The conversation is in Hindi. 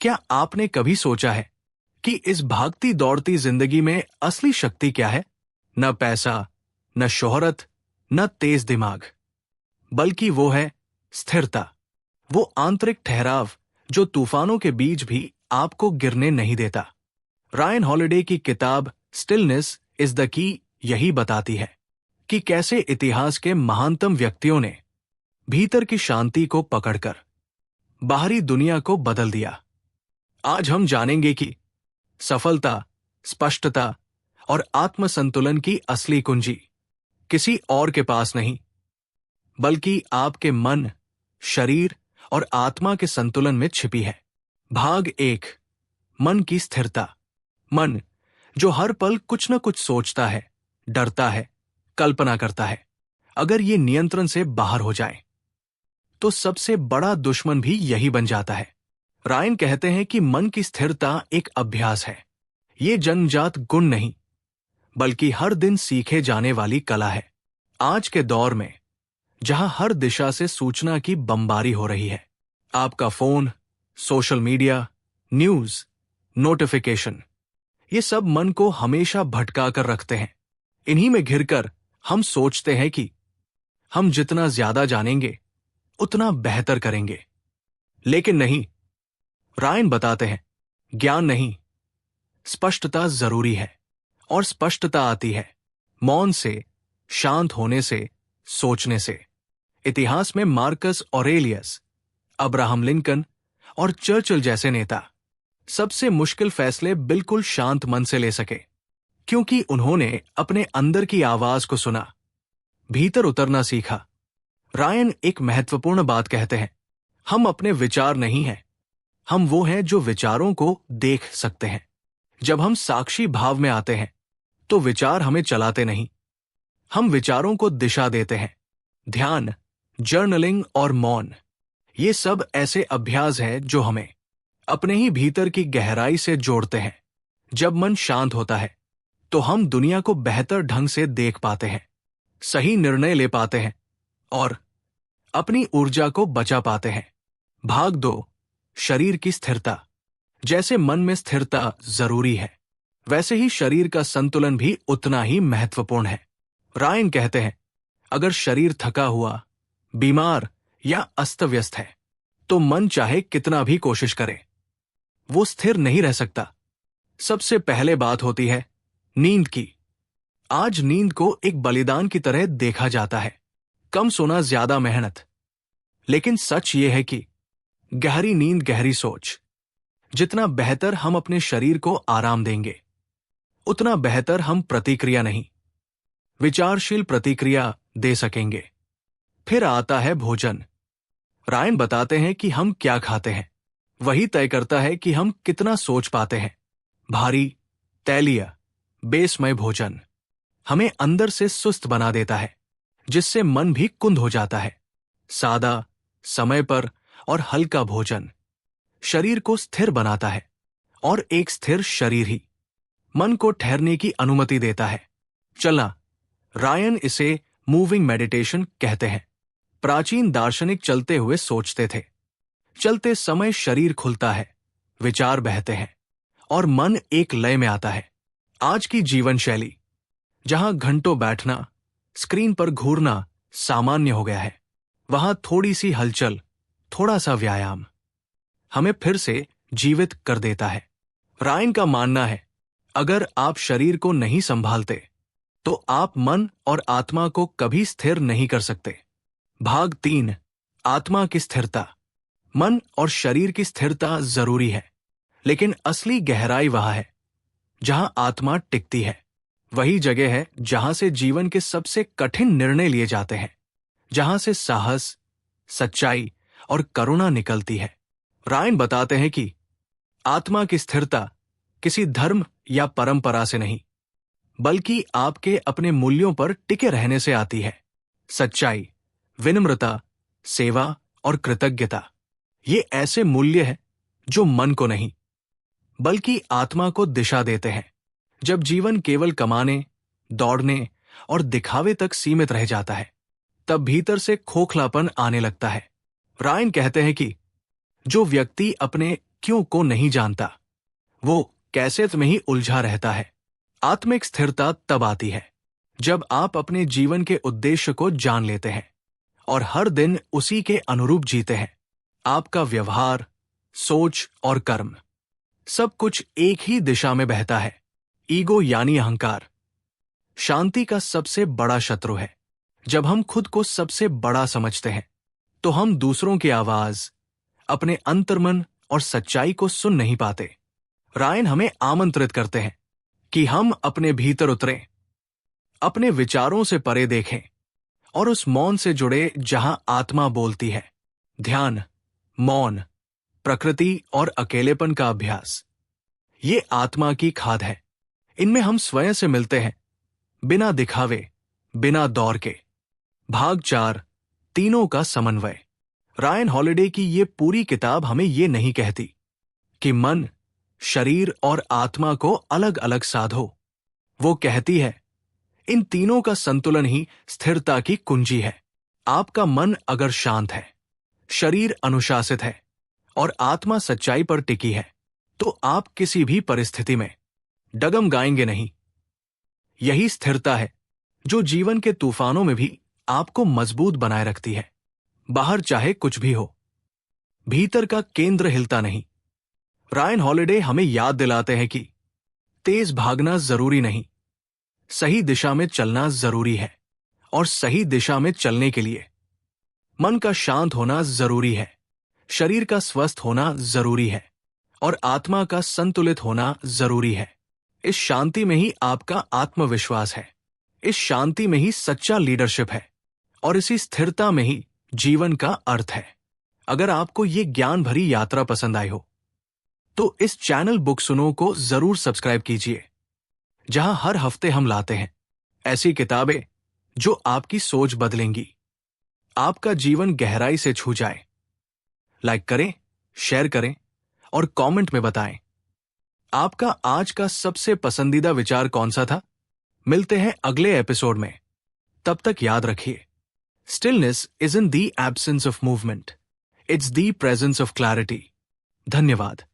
क्या आपने कभी सोचा है कि इस भागती दौड़ती जिंदगी में असली शक्ति क्या है? न पैसा, न शोहरत, न तेज दिमाग, बल्कि वो है स्थिरता। वो आंतरिक ठहराव जो तूफानों के बीच भी आपको गिरने नहीं देता। रायन हॉलिडे की किताब स्टिलनेस इज द की यही बताती है कि कैसे इतिहास के महानतम व्यक्तियों ने भीतर की शांति को पकड़कर बाहरी दुनिया को बदल दिया। आज हम जानेंगे कि सफलता, स्पष्टता और आत्मसंतुलन की असली कुंजी किसी और के पास नहीं, बल्कि आपके मन, शरीर और आत्मा के संतुलन में छिपी है। भाग 1, मन की स्थिरता। मन जो हर पल कुछ न कुछ सोचता है, डरता है, कल्पना करता है। अगर ये नियंत्रण से बाहर हो जाए तो सबसे बड़ा दुश्मन भी यही बन जाता है। रायन कहते हैं कि मन की स्थिरता एक अभ्यास है। ये जन्मजात गुण नहीं, बल्कि हर दिन सीखे जाने वाली कला है। आज के दौर में जहां हर दिशा से सूचना की बमबारी हो रही है, आपका phone, social media, news, notification, ये सब मन को हमेशा भटका कर रखते हैं। इन्हीं में घिरकर हम सोचते हैं कि हम जितना ज्यादा जानेंगे उतना बेहतर करेंगे। लेकिन नहीं, रायन बताते हैं, ज्ञान नहीं, स्पष्टता जरूरी है। और स्पष्टता आती है मौन से, शांत होने से, सोचने से। इतिहास में मार्कस ऑरेलियस, अब्राहम लिंकन और चर्चिल जैसे नेता सबसे मुश्किल फैसले बिल्कुल शांत मन से ले सके, क्योंकि उन्होंने अपने अंदर की आवाज को सुना, भीतर उतरना सीखा। रायन एक महत्वपूर्ण बात कहते हैं, हम अपने विचार नहीं हैं, हम वो हैं जो विचारों को देख सकते हैं। जब हम साक्षी भाव में आते हैं तो विचार हमें चलाते नहीं, हम विचारों को दिशा देते हैं। ध्यान, जर्नलिंग और मौन, ये सब ऐसे अभ्यास हैं जो हमें अपने ही भीतर की गहराई से जोड़ते हैं। जब मन शांत होता है तो हम दुनिया को बेहतर ढंग से देख पाते हैं, सही निर्णय ले पाते हैं और अपनी ऊर्जा को बचा पाते हैं। भाग 2, शरीर की स्थिरता। जैसे मन में स्थिरता जरूरी है, वैसे ही शरीर का संतुलन भी उतना ही महत्वपूर्ण है। रायन कहते हैं, अगर शरीर थका हुआ, बीमार या अस्त व्यस्त है तो मन चाहे कितना भी कोशिश करे, वो स्थिर नहीं रह सकता। सबसे पहले बात होती है नींद की। आज नींद को एक बलिदान की तरह देखा जाता है। कम सोना ज्यादा मेहनत। लेकिन सच ये है कि गहरी नींद, गहरी सोच। जितना बेहतर हम अपने शरीर को आराम देंगे, उतना बेहतर हम प्रतिक्रिया नहीं, विचारशील प्रतिक्रिया दे सकेंगे। फिर आता है भोजन। रायन बताते हैं कि हम क्या खाते हैं वही तय करता है कि हम कितना सोच पाते हैं। भारी, तैलीय, बेसमय भोजन हमें अंदर से सुस्त बना देता है, जिससे मन भी कुंद हो जाता है। सादा, समय पर और हल्का भोजन शरीर को स्थिर बनाता है, और एक स्थिर शरीर ही मन को ठहरने की अनुमति देता है। चलना, रायन इसे मूविंग मेडिटेशन कहते हैं। प्राचीन दार्शनिक चलते हुए सोचते थे। चलते समय शरीर खुलता है, विचार बहते हैं और मन एक लय में आता है। आज की जीवन शैली, जहां घंटों बैठना, स्क्रीन पर घूरना सामान्य हो गया है, वहां थोड़ी सी हलचल, थोड़ा सा व्यायाम हमें फिर से जीवित कर देता है। रायन का मानना है, अगर आप शरीर को नहीं संभालते तो आप मन और आत्मा को कभी स्थिर नहीं कर सकते। भाग 3, आत्मा की स्थिरता। मन और शरीर की स्थिरता जरूरी है, लेकिन असली गहराई वहां है जहां आत्मा टिकती है। वही जगह है जहां से जीवन के सबसे कठिन निर्णय लिए जाते हैं, जहां से साहस, सच्चाई और करुणा निकलती है। रायन बताते हैं कि आत्मा की स्थिरता किसी धर्म या परंपरा से नहीं, बल्कि आपके अपने मूल्यों पर टिके रहने से आती है। सच्चाई, विनम्रता, सेवा और कृतज्ञता, ये ऐसे मूल्य हैं जो मन को नहीं, बल्कि आत्मा को दिशा देते हैं। जब जीवन केवल कमाने, दौड़ने और दिखावे तक सीमित रह जाता है, तब भीतर से खोखलापन आने लगता है। रायन कहते हैं कि जो व्यक्ति अपने क्यों को नहीं जानता। वो कैसे में ही उलझा रहता है। आत्मिक स्थिरता तब आती है जब आप अपने जीवन के उद्देश्य को जान लेते हैं और हर दिन उसी के अनुरूप जीते हैं। आपका व्यवहार, सोच और कर्म सब कुछ एक ही दिशा में बहता है। ईगो यानी अहंकार शांति का सबसे बड़ा शत्रु है। जब हम खुद को सबसे बड़ा समझते हैं तो हम दूसरों की आवाज, अपने अंतर्मन और सच्चाई को सुन नहीं पाते। रायन हमें आमंत्रित करते हैं कि हम अपने भीतर उतरें, अपने विचारों से परे देखें और उस मौन से जुड़े जहां आत्मा बोलती है। ध्यान, मौन, प्रकृति और अकेलेपन का अभ्यास ये आत्मा की खाद है। इनमें हम स्वयं से मिलते हैं, बिना दिखावे, बिना दौर के। भाग 4, तीनों का समन्वय। रायन हॉलिडे की ये पूरी किताब हमें ये नहीं कहती कि मन, शरीर और आत्मा को अलग अलग साधो। वो कहती है इन तीनों का संतुलन ही स्थिरता की कुंजी है। आपका मन अगर शांत है, शरीर अनुशासित है और आत्मा सच्चाई पर टिकी है तो आप किसी भी परिस्थिति में डगमगाएंगे नहीं। यही स्थिरता है जो जीवन के तूफानों में भी आपको मजबूत बनाए रखती है। बाहर चाहे कुछ भी हो, भीतर का केंद्र हिलता नहीं। रायन हॉलिडे हमें याद दिलाते हैं कि तेज भागना जरूरी नहीं, सही दिशा में चलना जरूरी है और सही दिशा में चलने के लिए मन का शांत होना जरूरी है, शरीर का स्वस्थ होना जरूरी है और आत्मा का संतुलित होना जरूरी है। इस शांति में ही आपका आत्मविश्वास है, इस शांति में ही सच्चा लीडरशिप है और इसी स्थिरता में ही जीवन का अर्थ है। अगर आपको ये ज्ञान भरी यात्रा पसंद आई हो तो इस चैनल बुक सुनो को जरूर सब्सक्राइब कीजिए, जहां हर हफ्ते हम लाते हैं ऐसी किताबें जो आपकी सोच बदलेंगी, आपका जीवन गहराई से छू जाए। लाइक करें, शेयर करें और कमेंट में बताएं आपका आज का सबसे पसंदीदा विचार कौन सा था। मिलते हैं अगले एपिसोड में। तब तक याद रखिए, stillness isn't the absence of movement, it's the presence of clarity। धन्यवाद।